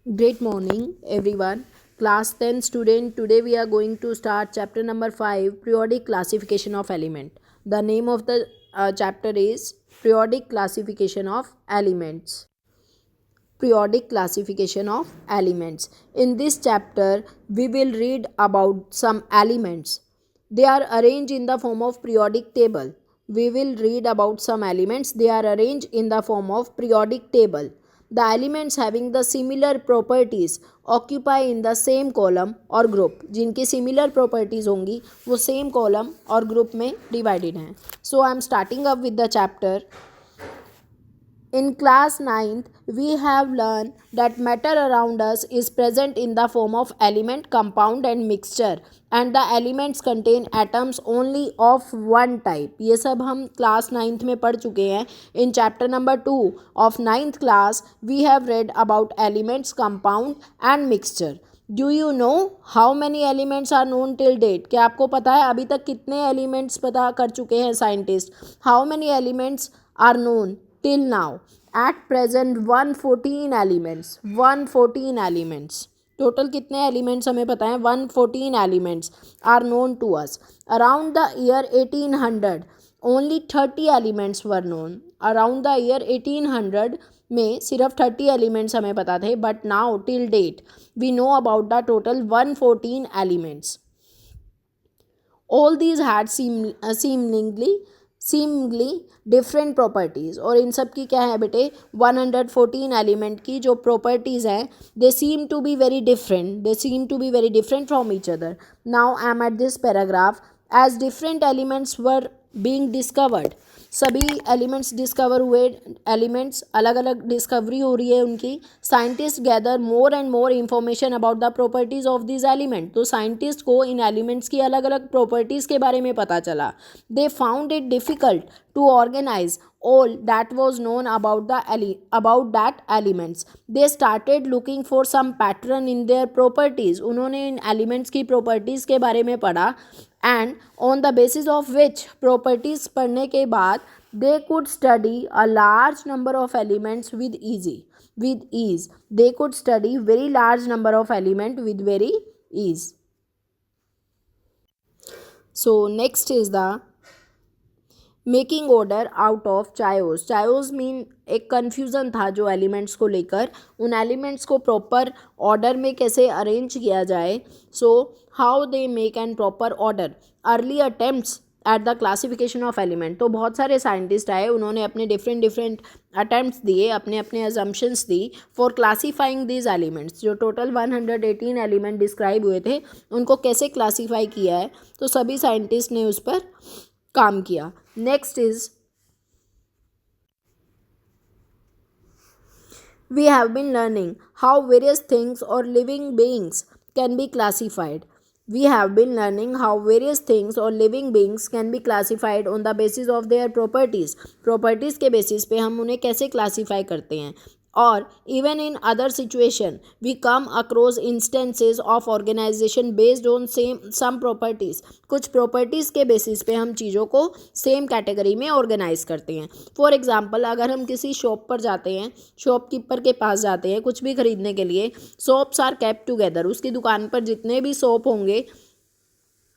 Great morning, everyone. Class 10 student, today we are going to start chapter number 5, Periodic Classification of Element. The name of the chapter is Periodic Classification of Elements. Periodic Classification of Elements. In this chapter, we will read about some elements. They are arranged in the form of periodic table. We will read about some elements. They are arranged in the form of periodic table. The elements having the similar properties occupy in the same column or group. जिनकी similar properties होंगी वो same column और group में divided हैं. So I am starting up with the chapter. In class 9th, we have learned that matter around us is present in the form of element, compound and mixture, and the elements contain atoms only of one type. ये सब हम class 9th में पढ़ चुके हैं. In chapter number 2 of 9th class, we have read about elements, compound and mixture. Do you know how many elements are known till date? क्या आपको पता है अभी तक कितने elements पता कर चुके हैं scientists? How many elements are known till now? At present 114 elements. 114 elements. Total कितने एलिमेंट्स हमें पता है? 114 elements are known to us. Around the year 1800 only 30 elements were known. Around the year 1800 में सिर्फ 30 एलिमेंट्स हमें पता थे. But now till date we know about the total 114 elements. All these had seemingly different properties. और इन सब की क्या है बेटे? 114 एलिमेंट की जो प्रॉपर्टीज़ हैं they seem to be very different from each other. Now I am at this paragraph. As different elements were being discovered, सभी एलिमेंट्स डिस्कवर हुए, एलिमेंट्स अलग अलग डिस्कवरी हो रही है उनकी. Scientist gather more and more information about the properties of this element. तो scientist को इन एलिमेंट्स की अलग अलग प्रॉपर्टीज़ के बारे में पता चला. They found it difficult to organize all that was known about that elements. They started looking for some pattern in their properties. उन्होंने इन elements की properties के बारे में पढ़ा, and on the basis of which properties पढ़ने के बाद they could study a large number of elements with ease. They could study very large number of elements with very ease. So next is the making order out of chaos. Chaos mean एक confusion था जो elements को लेकर. उन elements को proper order में कैसे arrange किया जाए. So how they make an proper order. Early attempts at the classification of element. तो बहुत सारे साइंटिस्ट आए, उन्होंने अपने डिफरेंट अटैम्प्ट्स दिए, अपने assumptions the for classifying these elements. जो टोटल 118 एलिमेंट डिस्क्राइब हुए थे उनको कैसे क्लासीफाई किया है, तो सभी साइंटिस्ट ने उस पर काम किया. Next is we have been learning how various things or living beings can be classified. We have been learning how various things or living beings can be classified on the basis of their properties. Properties के basis पे हम उन्हें कैसे classify करते हैं. और even in other situation we come across instances of organization based on some properties. कुछ properties के basis पे हम चीज़ों को same category में organize करते हैं. For example, अगर हम किसी shop पर जाते हैं, शॉपकीपर के पास जाते हैं कुछ भी खरीदने के लिए, soaps are kept together. उसकी दुकान पर जितने भी soap होंगे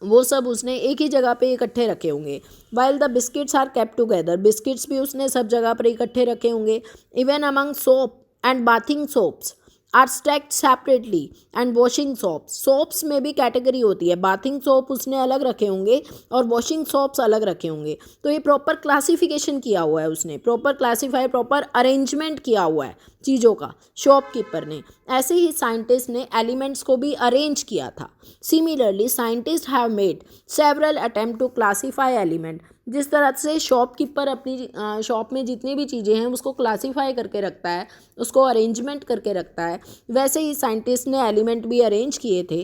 वो सब उसने एक ही जगह पे इकट्ठे रखे होंगे. While the biscuits are kept together. Biscuits भी उसने सब जगह पर इकट्ठे रखे होंगे. Even among soap and bathing soaps are stacked separately and washing soaps. Soaps में भी कैटेगरी होती है. बाथिंग सोप उसने अलग रखे होंगे और वॉशिंग सोप्स अलग रखे होंगे. तो ये प्रॉपर क्लासिफिकेशन किया हुआ है उसने, प्रॉपर क्लासीफाई, प्रॉपर अरेंजमेंट किया हुआ है चीज़ों का शॉपकीपर ने. ऐसे ही साइंटिस्ट ने एलिमेंट्स को भी अरेंज किया था. Similarly scientist have made several attempt to classify element. जिस तरह से शॉपकीपर अपनी शॉप में जितनी भी चीज़ें हैं उसको क्लासीफाई करके रखता है, उसको अरेंजमेंट करके रखता है, वैसे ही साइंटिस्ट ने एलिमेंट भी अरेंज किए थे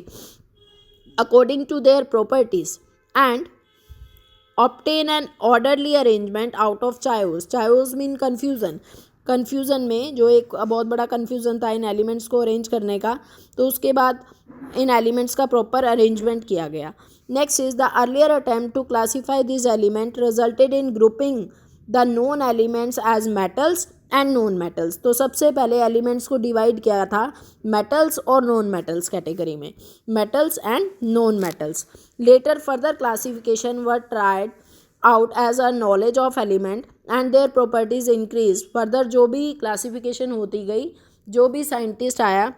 according to their properties and obtain an orderly arrangement out of chaos. Chaos mean confusion में जो एक बहुत बड़ा कन्फ्यूज़न था इन एलिमेंट्स को अरेंज करने का, तो उसके बाद इन एलिमेंट्स का प्रॉपर अरेंजमेंट किया गया. Next is the earlier attempt to classify this element resulted in grouping the known elements as metals and non metals. तो सबसे पहले एलिमेंट्स को डिवाइड किया था मेटल्स और नॉन मेटल्स कैटेगरी में, metals and non metals. Later further classification were tried out as a knowledge of element and their properties increase. Further जो भी क्लासिफिकेशन होती गई, जो भी साइंटिस्ट आया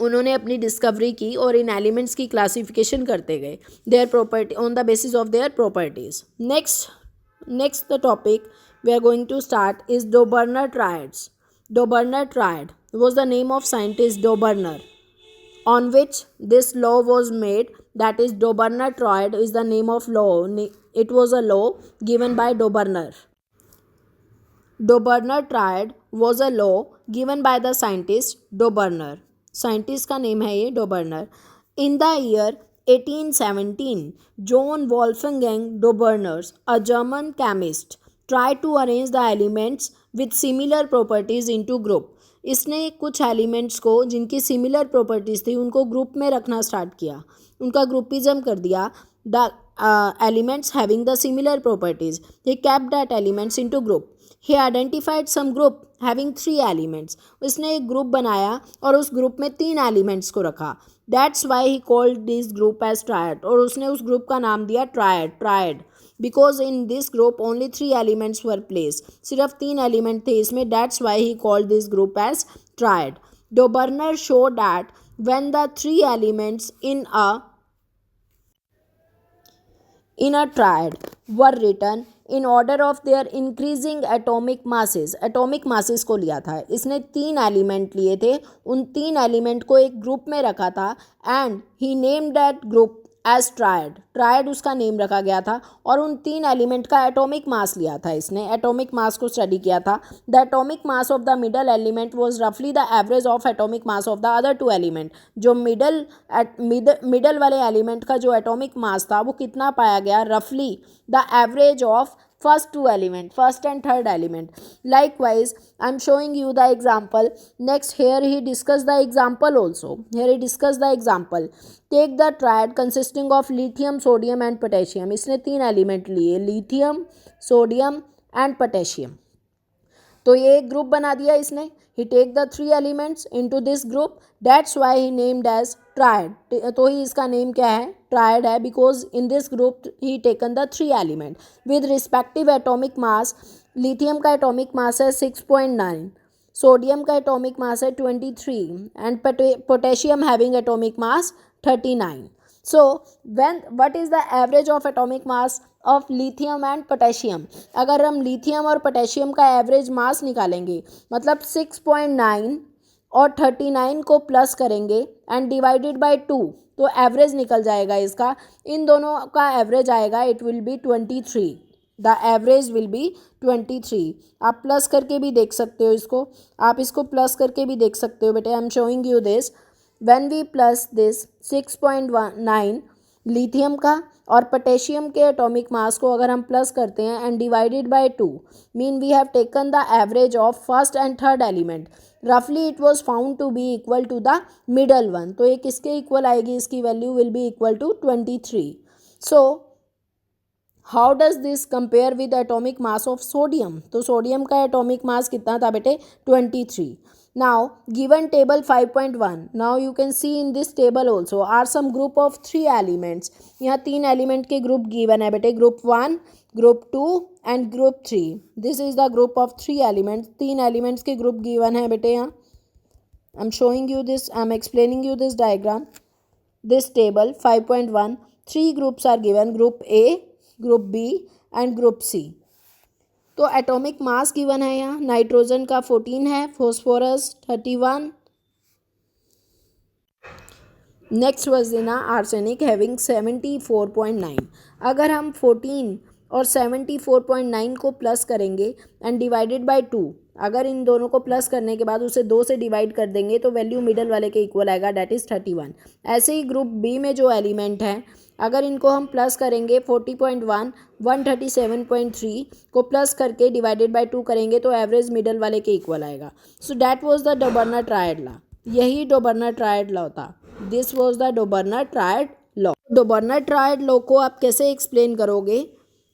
उन्होंने अपनी डिस्कवरी की और इन एलिमेंट्स की क्लासिफिकेशन करते गए, their property on the basis of their properties. Next the topic we are going to start is Doberner triads. Doberner triad was the name of scientist Doberner on which this law was made, that is Doberner triad is the name of law. It was a law given by Doberner. Doberner triad was a law given by the scientist Doberner. Scientist का name है ये Doberner. In the year 1817, John Wolfgang Doberner, a German chemist, try to arrange the elements with similar properties into group. इसने कुछ elements को जिनकी similar properties थी उनको group में रखना स्टार्ट किया, उनका ग्रुपिज्म कर दिया। The elements having the similar properties, he kept that elements into group. He identified some group having 3 elements. उसने एक ग्रुप बनाया और उस ग्रुप में 3 एलिमेंट्स को रखा। That's why he called this group as triad, और उसने उस ग्रुप का नाम दिया triad because in this group only 3 elements were placed. सिर्फ 3 एलिमेंट थे इसमें, that's why he called this group as triad. Doberner showed that when the 3 elements in a triad were written in order of their increasing atomic masses, atomic masses को लिया था इसने, 3 element लिए थे, उन 3 एलिमेंट को एक ग्रुप में रखा था and he named that group as triad उसका नेम रखा गया था, और उन 3 एलिमेंट का एटॉमिक मास लिया था इसने, एटॉमिक मास को स्टडी किया था। The atomic mass of the middle element was रफली the average of atomic mass of the other 2 element. जो मिडल वाले एलिमेंट का जो एटॉमिक मास था वो कितना पाया गया, रफली the average of first 2 element, first and third element. Likewise, I am showing you the example. Next, here he discussed the example also. Here he discussed the example. Take the triad consisting of lithium, sodium and potassium. इसने 3 element लिए, lithium, sodium and potassium. तो ये एक group बना दिया इसने। He take the 3 elements into this group. That's why he named as triad. तो ही इसका नेम क्या है, triad है, because in this group he taken the 3 element with respective atomic mass. Lithium का एटॉमिक मास है 6.9, सोडियम का एटॉमिक मास है 23 and potassium having atomic mass 39. So what is the average of atomic mass of lithium and potassium? अगर हम lithium और potassium का average mass निकालेंगे, मतलब 6.9 और 39 को प्लस करेंगे एंड डिवाइडेड बाय 2, तो एवरेज निकल जाएगा इसका। इन दोनों का एवरेज आएगा, it will be 23. The average will be 23. आप प्लस करके भी देख सकते हो इसको, आप इसको प्लस करके भी देख सकते हो बेटे। आई am showing you this. When we plus this 6.9 lithium का और पोटेशियम के एटॉमिक मास को अगर हम प्लस करते हैं and divided by 2, mean we have taken the average of first and third element, रफली it was found to be equal to the middle one. तो ये किसके इक्वल आएगी, इसकी value will be equal to 23. So how does this compare with atomic mass of sodium? तो sodium का atomic mass कितना था बेटे, 23. Now given table 5.1, now you can see in this table also are some group of 3 elements. यहाँ 3 element के group given है बेटे, group 1, group 2 and group 3. This is the group of 3 elements. 3 elements के group given है बेटे यहाँ. I am showing you this, I am explaining you this diagram, this table 5.1. 3 groups are given, group A, group B and group C. तो atomic mass given है यहाँ, nitrogen का 14 है, phosphorus 31, next was देना arsenic having 74.9. अगर हम 14 और 74.9 को प्लस करेंगे एंड डिवाइडेड बाय 2, अगर इन दोनों को प्लस करने के बाद उसे 2 से डिवाइड कर देंगे तो वैल्यू मिडल वाले के इक्वल आएगा, डेट इज़ 31. ऐसे ही ग्रुप बी में जो एलिमेंट हैं, अगर इनको हम प्लस करेंगे 40.1, 137.3 को प्लस करके डिवाइडेड बाय 2 करेंगे तो एवरेज मिडल वाले के इक्वल आएगा. So that was the Dobereiner triad law. यही डोबर्नर ट्रायड लॉ था. This was the Dobereiner triad law. Dobereiner triad law को आप कैसे एक्सप्लेन करोगे?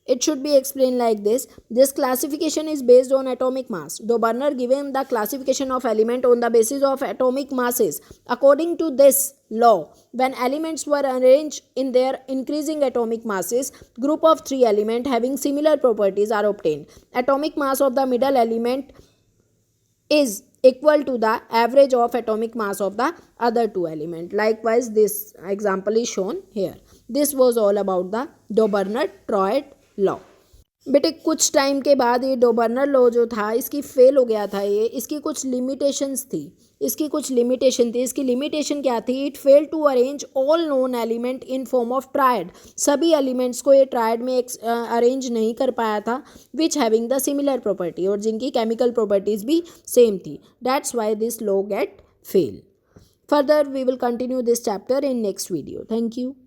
It should be explained like this. This classification is based on atomic mass. Doberner given the classification of element on the basis of atomic masses. According to this law, when elements were arranged in their increasing atomic masses, group of 3 elements having similar properties are obtained. Atomic mass of the middle element is equal to the average of atomic mass of the other 2 elements. Likewise, this example is shown here. This was all about the Doberner-Troyd law. बेटे कुछ time के बाद ये डोबर्नर law जो था इसकी fail हो गया था। ये इसकी कुछ लिमिटेशंस थी। इसकी लिमिटेशन क्या थी? It fail to arrange all known element in form of triad. सभी एलिमेंट्स को ये ट्रायड में अरेंज नहीं कर पाया था, which having the similar property, और जिनकी केमिकल प्रॉपर्टीज भी सेम थी। That's why this law get fail. Further, we will continue this chapter in next video. Thank you.